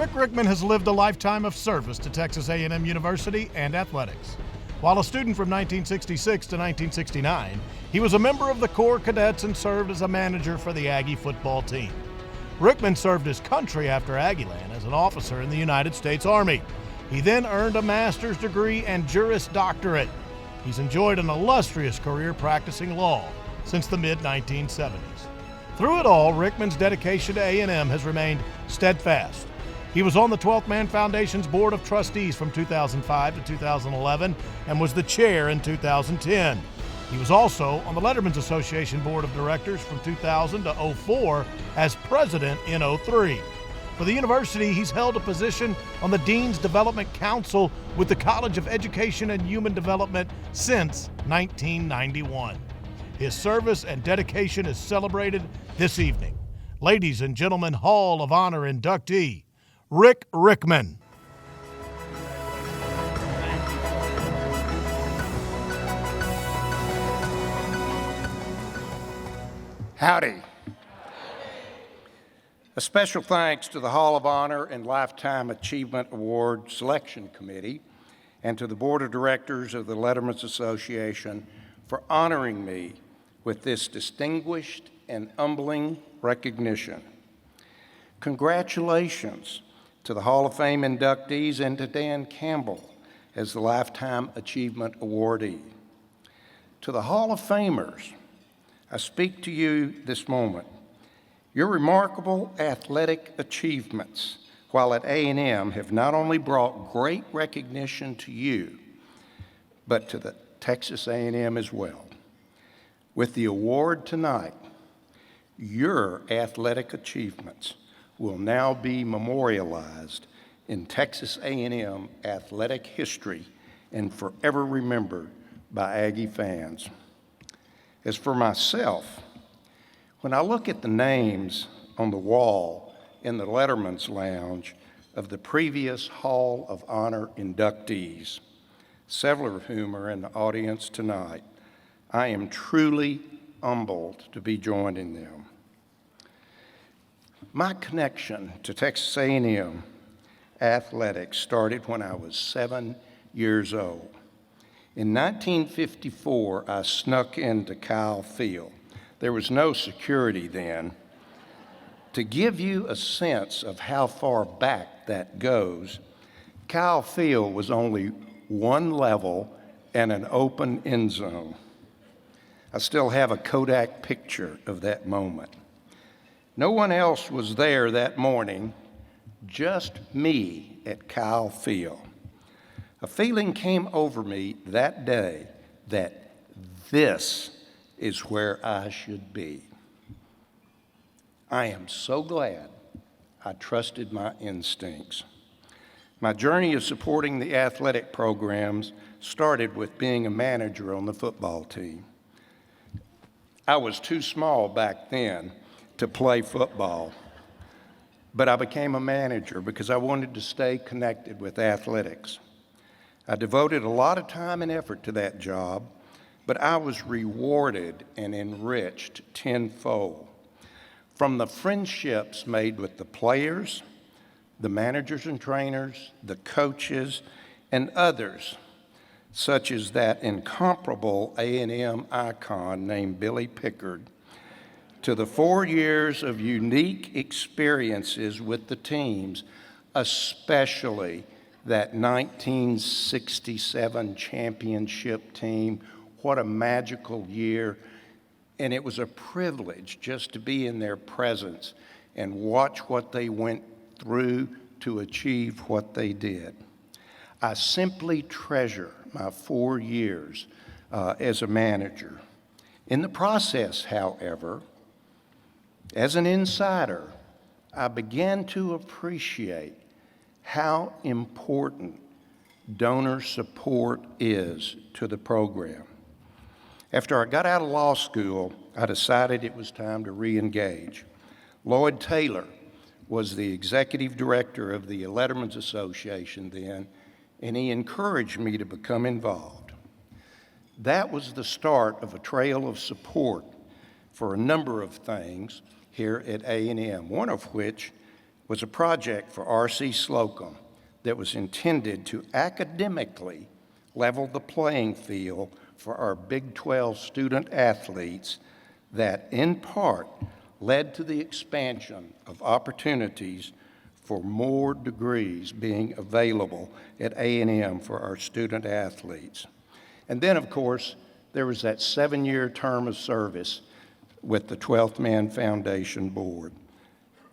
Rick Rickman has lived a lifetime of service to Texas A&M University and athletics. While a student from 1966 to 1969, he was a member of the Corps Cadets and served as a manager for the Aggie football team. Rickman served his country after Aggieland as an officer in the United States Army. He then earned a master's degree and Juris Doctorate. He's enjoyed an illustrious career practicing law since the mid-1970s. Through it all, Rickman's dedication to A&M has remained steadfast. He was on the 12th Man Foundation's Board of Trustees from 2005 to 2011 and was the chair in 2010. He was also on the Lettermen's Association Board of Directors from 2000 to 2004 as president in 2003. For the university, he's held a position on the Dean's Development Council with the College of Education and Human Development since 1991. His service and dedication is celebrated this evening. Ladies and gentlemen, Hall of Honor inductee, Rick Rickman. Howdy. A special thanks to the Hall of Honor and Lifetime Achievement Award Selection Committee and to the Board of Directors of the Lettermen's Association for honoring me with this distinguished and humbling recognition. Congratulations to the Hall of Fame inductees and to Dan Campbell as the Lifetime Achievement Awardee. To the Hall of Famers, I speak to you this moment. Your remarkable athletic achievements while at A&M have not only brought great recognition to you, but to the Texas A&M as well. With the award tonight, your athletic achievements will now be memorialized in Texas A&M athletic history and forever remembered by Aggie fans. As for myself, when I look at the names on the wall in the Lettermen's Lounge of the previous Hall of Honor inductees, several of whom are in the audience tonight, I am truly humbled to be joining them. My connection to Texas A&M athletics started when I was 7 years old. In 1954, I snuck into Kyle Field. There was no security then. To give you a sense of how far back that goes, Kyle Field was only one level and an open end zone. I still have a Kodak picture of that moment. No one else was there that morning, just me at Kyle Field. A feeling came over me that day that this is where I should be. I am so glad I trusted my instincts. My journey of supporting the athletic programs started with being a manager on the football team. I was too small back then to play football, but I became a manager because I wanted to stay connected with athletics. I devoted a lot of time and effort to that job, but I was rewarded and enriched tenfold. From the friendships made with the players, the managers and trainers, the coaches, and others, such as that incomparable A&M icon named Billy Pickard, to the 4 years of unique experiences with the teams, especially that 1967 championship team. What a magical year. And it was a privilege just to be in their presence and watch what they went through to achieve what they did. I simply treasure my 4 years as a manager. In the process, however, as an insider, I began to appreciate how important donor support is to the program. After I got out of law school, I decided it was time to re-engage. Lloyd Taylor was the executive director of the Lettermen's Association then, and he encouraged me to become involved. That was the start of a trail of support for a number of things here at A&M, one of which was a project for R.C. Slocum that was intended to academically level the playing field for our Big 12 student athletes that, in part, led to the expansion of opportunities for more degrees being available at A&M for our student athletes. And then, of course, there was that 7-year term of service with the 12th Man Foundation Board,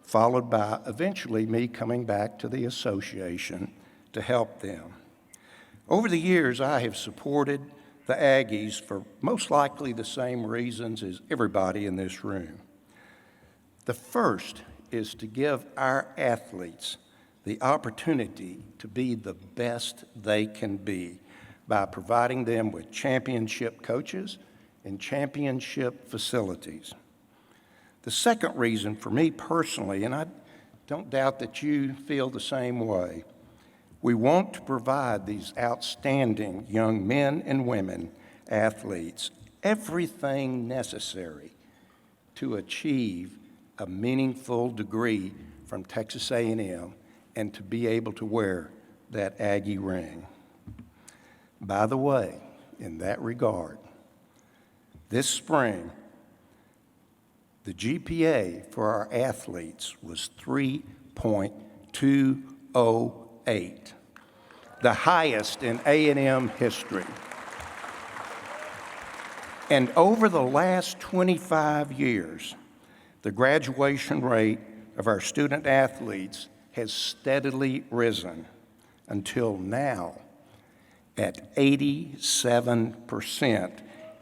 followed by eventually me coming back to the association to help them. Over the years, I have supported the Aggies for most likely the same reasons as everybody in this room. The first is to give our athletes the opportunity to be the best they can be by providing them with championship coaches and championship facilities. The second reason for me personally, and I don't doubt that you feel the same way, we want to provide these outstanding young men and women athletes everything necessary to achieve a meaningful degree from Texas A&M and to be able to wear that Aggie ring. By the way, in that regard, this spring, the GPA for our athletes was 3.208, the highest in A&M history. And over the last 25 years, the graduation rate of our student athletes has steadily risen until now at 87%.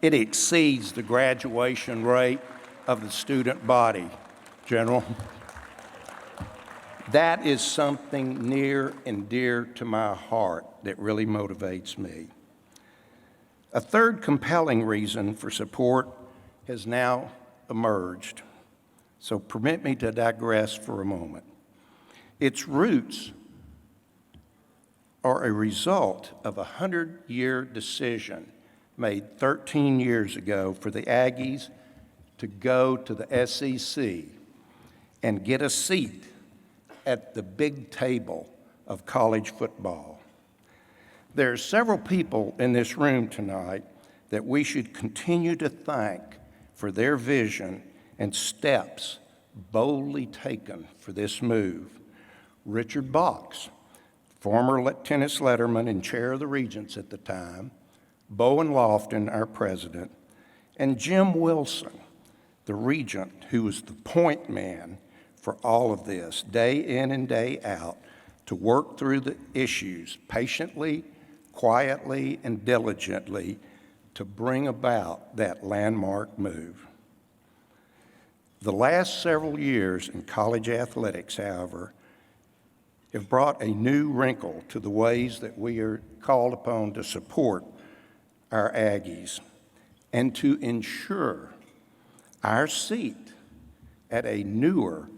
It exceeds the graduation rate of the student body, General. That is something near and dear to my heart that really motivates me. A third compelling reason for support has now emerged. So permit me to digress for a moment. Its roots are a result of a 100-year decision made 13 years ago for the Aggies to go to the SEC and get a seat at the big table of college football. There are several people in this room tonight that we should continue to thank for their vision and steps boldly taken for this move. Richard Box, former tennis letterman and chair of the Regents at the time, Bowen Lofton, our president, and Jim Wilson, the regent, who was the point man for all of this, day in and day out, to work through the issues patiently, quietly, and diligently to bring about that landmark move. The last several years in college athletics, however, have brought a new wrinkle to the ways that we are called upon to support our Aggies and to ensure our seat at a newer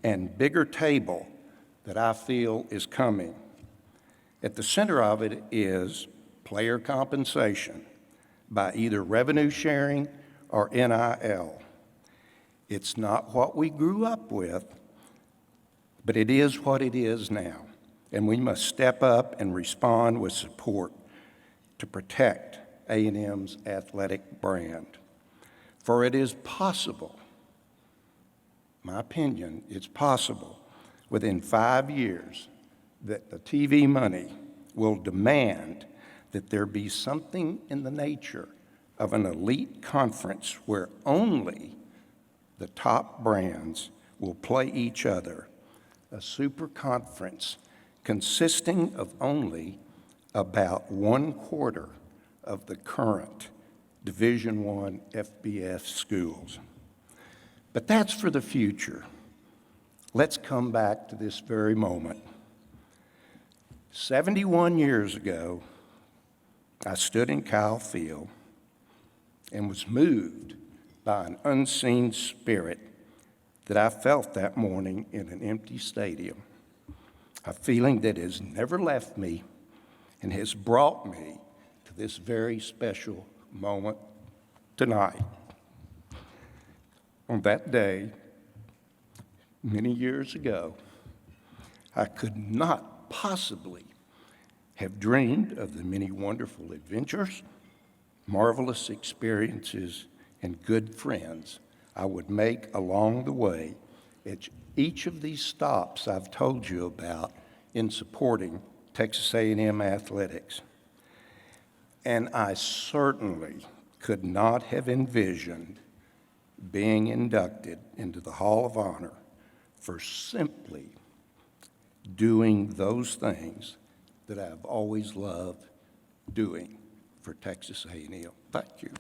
and bigger table that I feel is coming. At the center of it is player compensation by either revenue sharing or NIL. It's not what we grew up with, but it is what it is now, and we must step up and respond with support to protect A&M's athletic brand. For it is possible, my opinion, it's possible within 5 years that the TV money will demand that there be something in the nature of an elite conference where only the top brands will play each other, a super conference consisting of only about 1/4 of the current Division I FBS schools. But that's for the future. Let's come back to this very moment. 71 years ago, I stood in Kyle Field and was moved by an unseen spirit that I felt that morning in an empty stadium, a feeling that has never left me and has brought me to this very special moment tonight. On that day, many years ago, I could not possibly have dreamed of the many wonderful adventures, marvelous experiences, and good friends I would make along the way at each of these stops I've told you about in supporting Texas A&M athletics. And I certainly could not have envisioned being inducted into the Hall of Honor for simply doing those things that I've always loved doing for Texas A&M. Thank you.